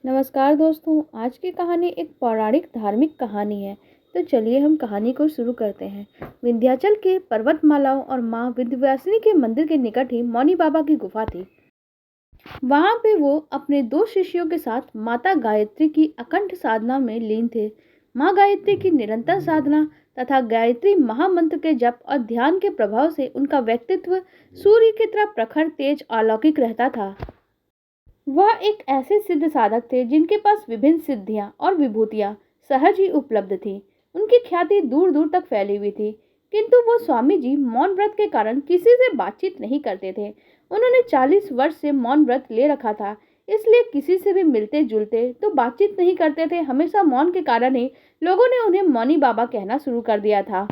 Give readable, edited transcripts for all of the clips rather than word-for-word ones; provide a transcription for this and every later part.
नमस्कार दोस्तों। आज की कहानी एक पौराणिक धार्मिक कहानी है। तो चलिए हम कहानी को शुरू करते हैं। विंध्याचल के पर्वतमालाओं और माँ विंध्यवासिनी के मंदिर के निकट ही मौनी बाबा की गुफा थी। वहां पे वो अपने दो शिष्यों के साथ माता गायत्री की अखंड साधना में लीन थे। माँ गायत्री की निरंतर साधना तथा गायत्री महामंत्र के जप और ध्यान के प्रभाव से उनका व्यक्तित्व सूर्य की तरह प्रखर, तेज, अलौकिक रहता था। वह एक ऐसे सिद्ध साधक थे जिनके पास विभिन्न सिद्धियां और विभूतियां सहज ही उपलब्ध थीं। उनकी ख्याति दूर दूर तक फैली हुई थी, किंतु वो स्वामी जी मौन व्रत के कारण किसी से बातचीत नहीं करते थे। उन्होंने 40 वर्ष से मौन व्रत ले रखा था, इसलिए किसी से भी मिलते जुलते तो बातचीत नहीं करते थे। हमेशा मौन के कारण ही लोगों ने उन्हें मौनी बाबा कहना शुरू कर दिया था।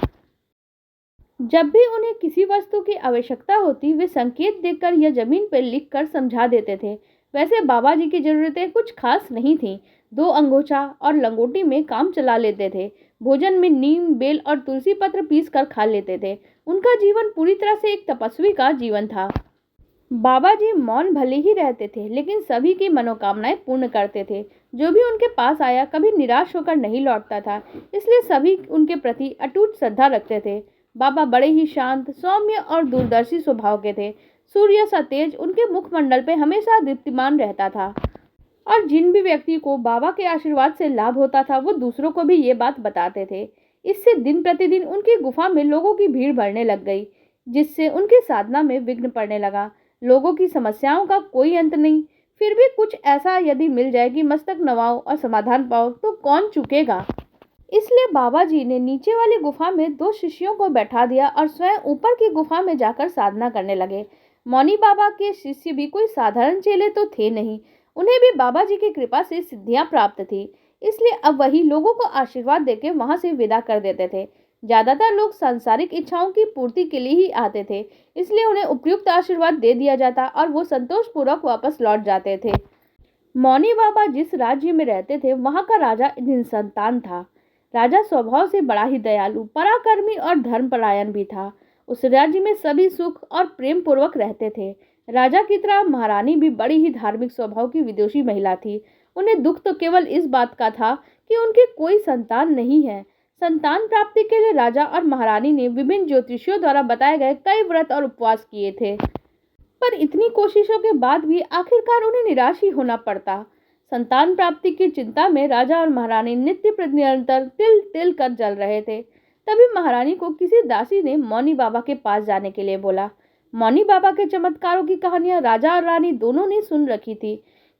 जब भी उन्हें किसी वस्तु की आवश्यकता होती, वे संकेत देकर या जमीन पर लिखकर समझा देते थे। वैसे बाबा जी की जरूरतें कुछ खास नहीं थीं। 2 अंगोछा और लंगोटी में काम चला लेते थे। भोजन में नीम, बेल और तुलसी पत्र पीस कर खा लेते थे। उनका जीवन पूरी तरह से एक तपस्वी का जीवन था। बाबा जी मौन भले ही रहते थे, लेकिन सभी की मनोकामनाएं पूर्ण करते थे। जो भी उनके पास आया कभी निराश होकर नहीं लौटता था, इसलिए सभी उनके प्रति अटूट श्रद्धा रखते थे। बाबा बड़े ही शांत, सौम्य और दूरदर्शी स्वभाव के थे। सूर्य सा तेज उनके मुखमंडल पे हमेशा दीप्तिमान रहता था, और जिन भी व्यक्ति को बाबा के आशीर्वाद से लाभ होता था, वो दूसरों को भी ये बात बताते थे। इससे दिन प्रतिदिन उनकी गुफा में लोगों की भीड़ बढ़ने लग गई, जिससे उनकी साधना में विघ्न पड़ने लगा। लोगों की समस्याओं का कोई अंत नहीं, फिर भी कुछ ऐसा यदि मिल जाए कि मस्तक नवाओ और समाधान पाओ, तो कौन चूकेगा। इसलिए बाबा जी ने नीचे वाली गुफा में 2 शिष्यों को बैठा दिया और स्वयं ऊपर की गुफा में जाकर साधना करने लगे। मौनी बाबा के शिष्य भी कोई साधारण चेले तो थे नहीं। उन्हें भी बाबा जी की कृपा से सिद्धियां प्राप्त थी, इसलिए अब वही लोगों को आशीर्वाद देकर वहां से विदा कर देते थे। ज्यादातर लोग सांसारिक इच्छाओं की पूर्ति के लिए ही आते थे, इसलिए उन्हें उपयुक्त आशीर्वाद दे दिया जाता और वो संतोषपूर्वक वापस लौट जाते थे। मौनी बाबा जिस राज्य में रहते थे, वहां का राजा निसंतान था। राजा स्वभाव से बड़ा ही दयालु, पराक्रमी और धर्मपरायण भी था। उस राज्य में सभी सुख और प्रेम पूर्वक रहते थे। राजा की तरह महारानी भी बड़ी ही धार्मिक स्वभाव की विदुषी महिला थी। उन्हें दुख तो केवल इस बात का था कि उनके कोई संतान नहीं है। संतान प्राप्ति के लिए राजा और महारानी ने विभिन्न ज्योतिषियों द्वारा बताए गए कई व्रत और उपवास किए थे, पर इतनी कोशिशों के बाद भी आखिरकार उन्हें निराश ही होना पड़ता। संतान प्राप्ति की चिंता में राजा और महारानी निरंतर तिल तिल कर जल रहे थे। तभी महारानी को किसी दासी ने मौनी बाबा के पास जाने के लिए बोला। मौनी बाबा के चमत्कारों की कहानियां राजा और रानी दोनों ने सुन रखी थी,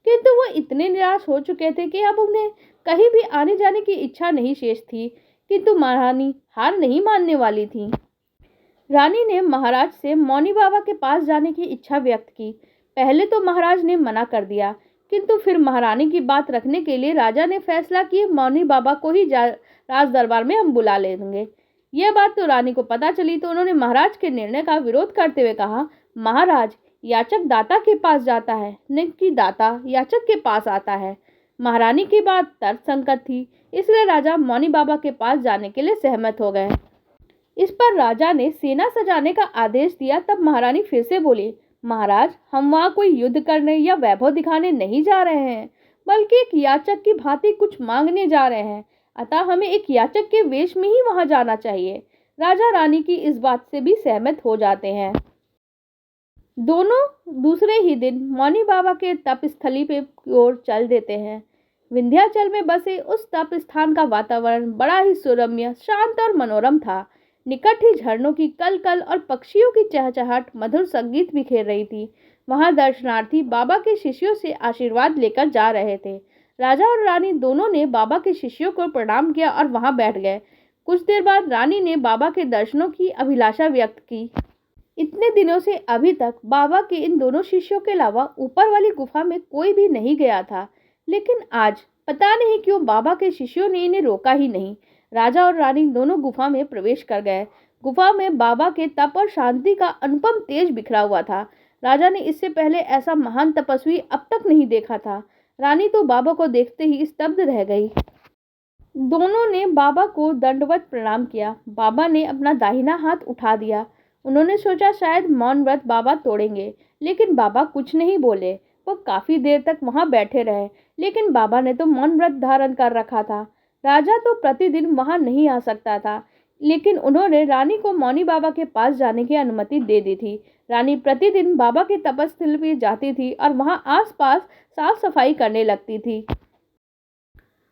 किंतु वो इतने निराश हो चुके थे कि अब उन्हें कहीं भी आने जाने की इच्छा नहीं शेष थी। किंतु महारानी हार नहीं मानने वाली थी। रानी ने महाराज से मौनी बाबा के पास जाने की इच्छा व्यक्त की। पहले तो महाराज ने मना कर दिया, किंतु फिर महारानी की बात रखने के लिए राजा ने फैसला किया मौनी बाबा को ही राज दरबार में हम बुला लेंगे। यह बात तो रानी को पता चली, तो उन्होंने महाराज के निर्णय का विरोध करते हुए कहा, महाराज, याचक दाता के पास जाता है, न कि दाता याचक के पास आता है। महारानी की बात तर्कसंगत थी, इसलिए राजा मौनी बाबा के पास जाने के लिए सहमत हो गए। इस पर राजा ने सेना सजाने का आदेश दिया। तब महारानी फिर से बोली, महाराज, हम वहां कोई युद्ध करने या वैभव दिखाने नहीं जा रहे हैं, बल्कि एक याचक की भांति कुछ मांगने जा रहे हैं। अतः हमें एक याचक के वेश में ही वहां जाना चाहिए। राजा रानी की इस बात से भी सहमत हो जाते हैं। दोनों दूसरे ही दिन मौनी बाबा के तप स्थली पे की ओर चल देते हैं। विंध्याचल में बसे उस तप स्थान का वातावरण बड़ा ही सुरम्य, शांत और मनोरम था। निकट ही झरनों की कलकल और पक्षियों की चहचहाट मधुर संगीत बिखेर रही थी। वहां दर्शनार्थी बाबा के शिष्यों से आशीर्वाद लेकर जा रहे थे। राजा और रानी दोनों ने बाबा के शिष्यों को प्रणाम किया और वहां बैठ गए। कुछ देर बाद रानी ने बाबा के दर्शनों की अभिलाषा व्यक्त की। इतने दिनों से अभी तक बाबा के इन दोनों शिष्यों के अलावा ऊपर वाली गुफा में कोई भी नहीं गया था, लेकिन आज पता नहीं क्यों बाबा के शिष्यों ने इन्हें रोका ही नहीं। राजा और रानी दोनों गुफा में प्रवेश कर गए। गुफा में बाबा के तप और शांति का अनुपम तेज बिखरा हुआ था। राजा ने इससे पहले ऐसा महान तपस्वी अब तक नहीं देखा था। रानी तो बाबा को देखते ही स्तब्ध रह गई। दोनों ने बाबा को दंडवत प्रणाम किया। बाबा ने अपना दाहिना हाथ उठा दिया। उन्होंने सोचा शायद मौन व्रत बाबा तोड़ेंगे, लेकिन बाबा कुछ नहीं बोले। वो काफी देर तक वहां बैठे रहे, लेकिन बाबा ने तो मौन व्रत धारण कर रखा था। राजा तो प्रतिदिन वहां नहीं आ सकता था, लेकिन उन्होंने रानी को मौनी बाबा के पास जाने की अनुमति दे दी थी। रानी प्रतिदिन बाबा के तपस्थल पे जाती थी और वहां आसपास साफ सफाई करने लगती थी।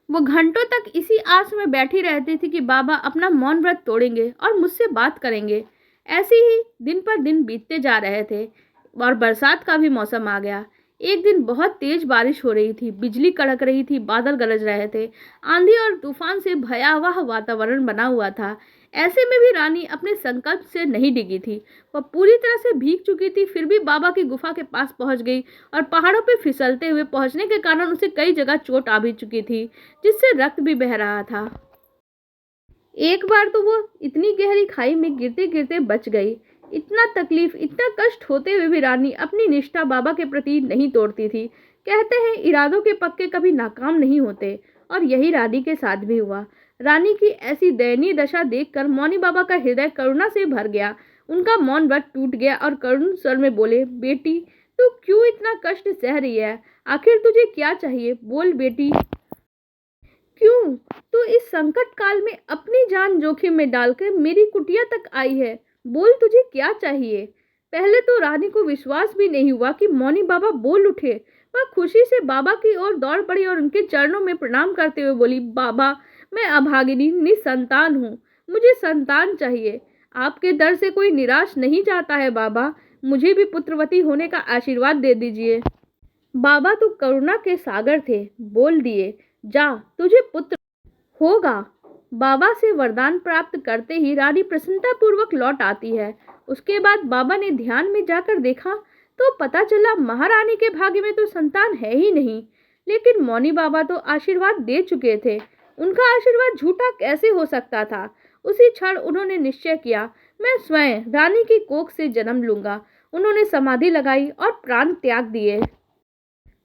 वो घंटों तक इसी आस में बैठी रहती थी कि बाबा अपना मौन व्रत तोड़ेंगे और मुझसे बात करेंगे। ऐसे ही दिन पर दिन बीतते जा रहे थे और बरसात का भी मौसम आ गया। एक दिन बहुत तेज बारिश हो रही थी, बिजली कड़क रही थी, बादल गरज रहे थे। आंधी और तूफान से भयावह वातावरण बना हुआ था। ऐसे में भी रानी अपने संकल्प से नहीं डिगी थी। वह पूरी तरह से भीग चुकी थी, फिर भी बाबा की गुफा के पास पहुंच गई और पहाड़ों पर फिसलते हुए पहुंचने के कारण उसे कई जगह चोट आ भी चुकी थी, जिससे रक्त भी बह रहा था। एक बार तो वो इतनी गहरी खाई में गिरते गिरते बच गई। इतना तकलीफ, इतना कष्ट होते हुए भी रानी अपनी निष्ठा बाबा के प्रति नहीं तोड़ती थी। कहते हैं इरादों के पक्के कभी नाकाम नहीं होते, और यही रानी के साथ भी हुआ। रानी की ऐसी दयनीय दशा देखकर मौनी बाबा का हृदय करुणा से भर गया। उनका मौन व्रत टूट गया और करुण स्वर में बोले, बेटी तू क्यों इतना कष्ट सह रही है? आखिर तुझे क्या चाहिए? बोल बेटी, क्यों तू इस संकट काल में अपनी जान जोखिम में डालकर मेरी कुटिया तक आई है? बोल तुझे क्या चाहिए? पहले तो रानी को विश्वास भी नहीं हुआ कि मौनी बाबा बोल उठे। वह खुशी से बाबा की ओर दौड़ पड़ी और उनके चरणों में प्रणाम करते हुए बोली, बाबा मैं अभागिनी निसंतान हूँ, मुझे संतान चाहिए। आपके दर से कोई निराश नहीं जाता है बाबा, मुझे भी पुत्रवती होने का आशीर्वाद दे दीजिए। बाबा तो करुणा के सागर थे, बोल दिए, जा तुझे पुत्र होगा। बाबा से वरदान प्राप्त करते ही रानी प्रसन्नतापूर्वक लौट आती है। उसके बाद बाबा ने ध्यान में जाकर देखा तो पता चला महारानी के भाग्य में तो संतान है ही नहीं। लेकिन मौनी बाबा तो आशीर्वाद दे चुके थे, उनका आशीर्वाद झूठा कैसे हो सकता था? उसी क्षण उन्होंने निश्चय किया, मैं स्वयं रानी की कोख से जन्म लूंगा। उन्होंने समाधि लगाई और प्राण त्याग दिए।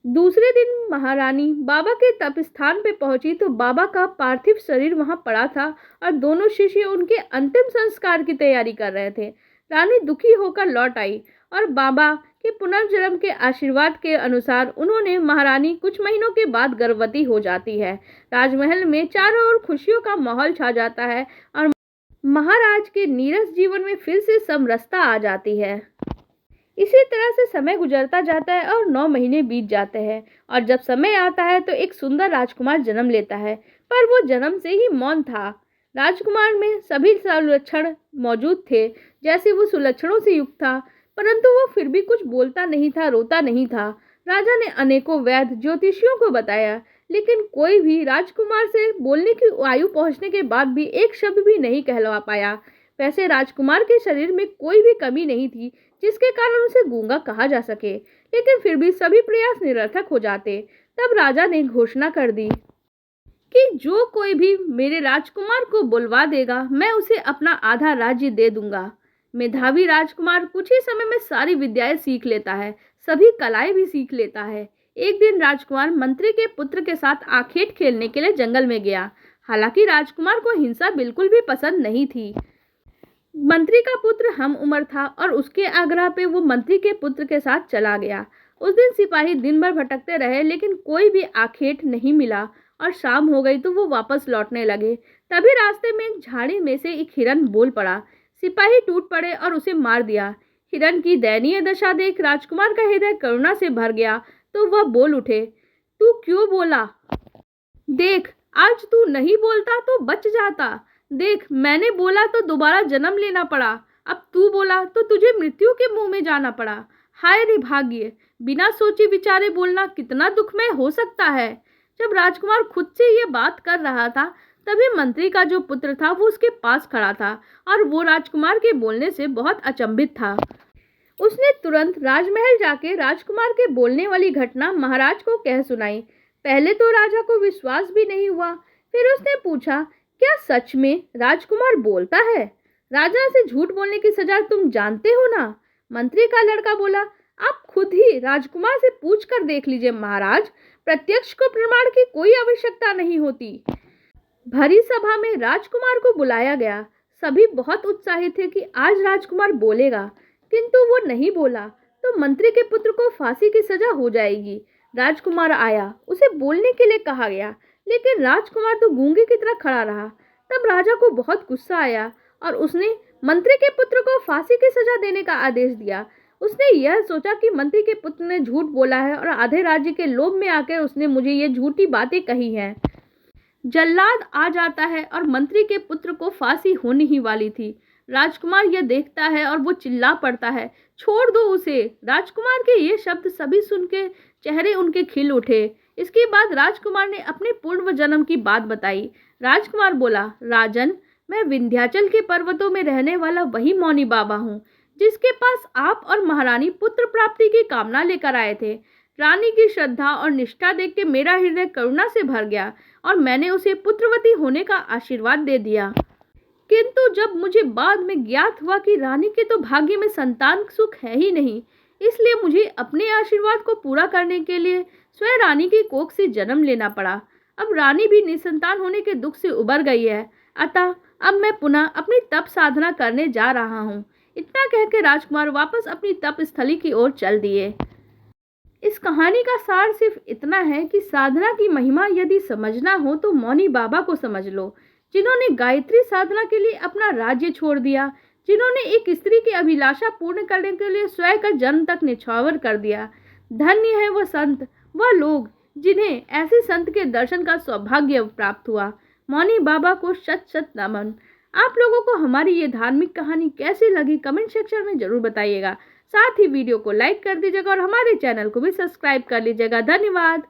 दूसरे दिन महारानी बाबा के तप स्थान पे पहुंची तो बाबा का पार्थिव शरीर वहां पड़ा था और दोनों शिष्य उनके अंतिम संस्कार की तैयारी कर रहे थे। रानी दुखी होकर लौट आई और बाबा के पुनर्जन्म के आशीर्वाद के अनुसार उन्होंने महारानी कुछ महीनों के बाद गर्भवती हो जाती है। राजमहल में चारों ओर खुशियों का माहौल छा जाता है और महाराज के नीरस जीवन में फिर से समरसता आ जाती है। इसी तरह से समय गुजरता जाता है और 9 महीने बीत जाते हैं और जब समय आता है तो एक सुंदर राजकुमार जन्म लेता है, पर वो जन्म से ही मौन था। राजकुमार में सभी सुलक्षण मौजूद थे, जैसे वो सुलक्षणों से युक्त था, परंतु वो फिर भी कुछ बोलता नहीं था, रोता नहीं था। राजा ने अनेकों वैद्य ज्योतिषियों को बताया, लेकिन कोई भी राजकुमार से बोलने की आयु पहुंचने के बाद भी एक शब्द भी नहीं कहलवा पाया। वैसे राजकुमार के शरीर में कोई भी कमी नहीं थी जिसके कारण उसे गूंगा कहा जा सके, लेकिन फिर भी सभी प्रयास निरर्थक हो जाते। तब राजा ने घोषणा कर दी कि जो कोई भी मेरे राजकुमार को बुलवा देगा मैं उसे अपना आधा राज्य दे दूंगा। मेधावी राजकुमार कुछ ही समय में सारी विद्याएं सीख लेता है, सभी कलाएं भी सीख लेता है। एक दिन राजकुमार मंत्री के पुत्र के साथ आखेट खेलने के लिए जंगल में गया। हालांकि राजकुमार को हिंसा बिल्कुल भी पसंद नहीं थी। मंत्री का पुत्र हम उम्र था और उसके आग्रह पे वो मंत्री के पुत्र के साथ चला गया। उस दिन सिपाही दिन भर भटकते रहे, लेकिन कोई भी आखेट नहीं मिला और शाम हो गई तो वो वापस लौटने लगे। तभी रास्ते में एक झाड़ी में से एक हिरन बोल पड़ा। सिपाही टूट पड़े और उसे मार दिया। हिरन की दयनीय दशा देख राजकुमार का हृदय करुणा से भर गया तो वह बोल उठे, तू क्यों बोला? देख, आज तू नहीं बोलता तो बच जाता। देख, मैंने बोला तो दोबारा जन्म लेना पड़ा, अब तू बोला तो तुझे मृत्यु के मुंह में जाना पड़ा। हाय रे भाग्य, बिना सोचे विचारे बोलना कितना दुखमय हो सकता है। जब राजकुमार खुद से ये बात कर रहा था तभी मंत्री का जो पुत्र था वो उसके पास खड़ा था और वो राजकुमार के बोलने से बहुत अचंभित था। उसने तुरंत राजमहल जाके राजकुमार के बोलने वाली घटना महाराज को कह सुनाई। पहले तो राजा को विश्वास भी नहीं हुआ। फिर उसने पूछा, क्या सच में राजकुमार बोलता है? राजा से झूठ बोलने की सजा तुम जानते हो ना? मंत्री का लड़का बोला, आप खुद ही राजकुमार से पूछ कर देख लीजिए महाराज, प्रत्यक्ष को प्रमाण की कोई आवश्यकता नहीं होती। भरी सभा में राजकुमार को बुलाया गया। सभी बहुत उत्साहित थे कि आज राजकुमार बोलेगा, किंतु वो नहीं बोला तो मंत्री के पुत्र को फांसी की सजा हो जाएगी। राजकुमार आया, उसे बोलने के लिए कहा गया, लेकिन राजकुमार तो गूंगे की तरह खड़ा रहा। तब राजा को बहुत गुस्सा आया और उसने मंत्री के पुत्र को फांसी की सजा देने का आदेश दिया। उसने यह सोचा कि मंत्री के पुत्र ने झूठ बोला है और आधे राज्य के लोभ में आकर उसने मुझे ये झूठी बातें कही हैं। जल्लाद आ जाता है और मंत्री के पुत्र को फांसी होने ही वाली थी। राजकुमार यह देखता है और वो चिल्ला पड़ता है, छोड़ दो उसे। राजकुमार के ये शब्द सभी सुन के चेहरे उनके खिल उठे। इसके बाद राजकुमार ने अपने पूर्व जन्म की बात बताई। राजकुमार बोला, राजन, मैं विंध्याचल के पर्वतों में रहने वाला वही मौनी बाबा हूँ जिसके पास आप और महारानी पुत्र प्राप्ति की कामना लेकर आए थे। रानी की श्रद्धा और निष्ठा देख के मेरा हृदय करुणा से भर गया और मैंने उसे पुत्रवती होने का आशीर्वाद दे दिया। किंतु जब मुझे बाद में ज्ञात हुआ कि रानी के तो भाग्य में संतान सुख है ही नहीं, इसलिए मुझे अपने आशीर्वाद को पूरा करने के लिए स्वयं रानी की कोख से जन्म लेना पड़ा। अब रानी भी निसंतान होने के दुख से उबर गई है, अतः अब मैं पुनः अपनी तप साधना करने जा रहा हूँ। इतना कहकर राजकुमार वापस अपनी तप स्थली की ओर चल दिए। इस कहानी का सार सिर्फ इतना है कि साधना की महिमा यदि समझना हो तो मौनी बाबा को समझ लो, जिन्होंने गायत्री साधना के लिए अपना राज्य छोड़ दिया, जिन्होंने एक स्त्री की अभिलाषा पूर्ण करने के लिए स्वयं का जन्म तक निछावर कर दिया। धन्य है वह संत, वह लोग जिन्हें ऐसे संत के दर्शन का सौभाग्य प्राप्त हुआ। मौनी बाबा को शत शत नमन। आप लोगों को हमारी ये धार्मिक कहानी कैसी लगी कमेंट सेक्शन में जरूर बताइएगा। साथ ही वीडियो को लाइक कर दीजिएगा और हमारे चैनल को भी सब्सक्राइब कर लीजिएगा। धन्यवाद।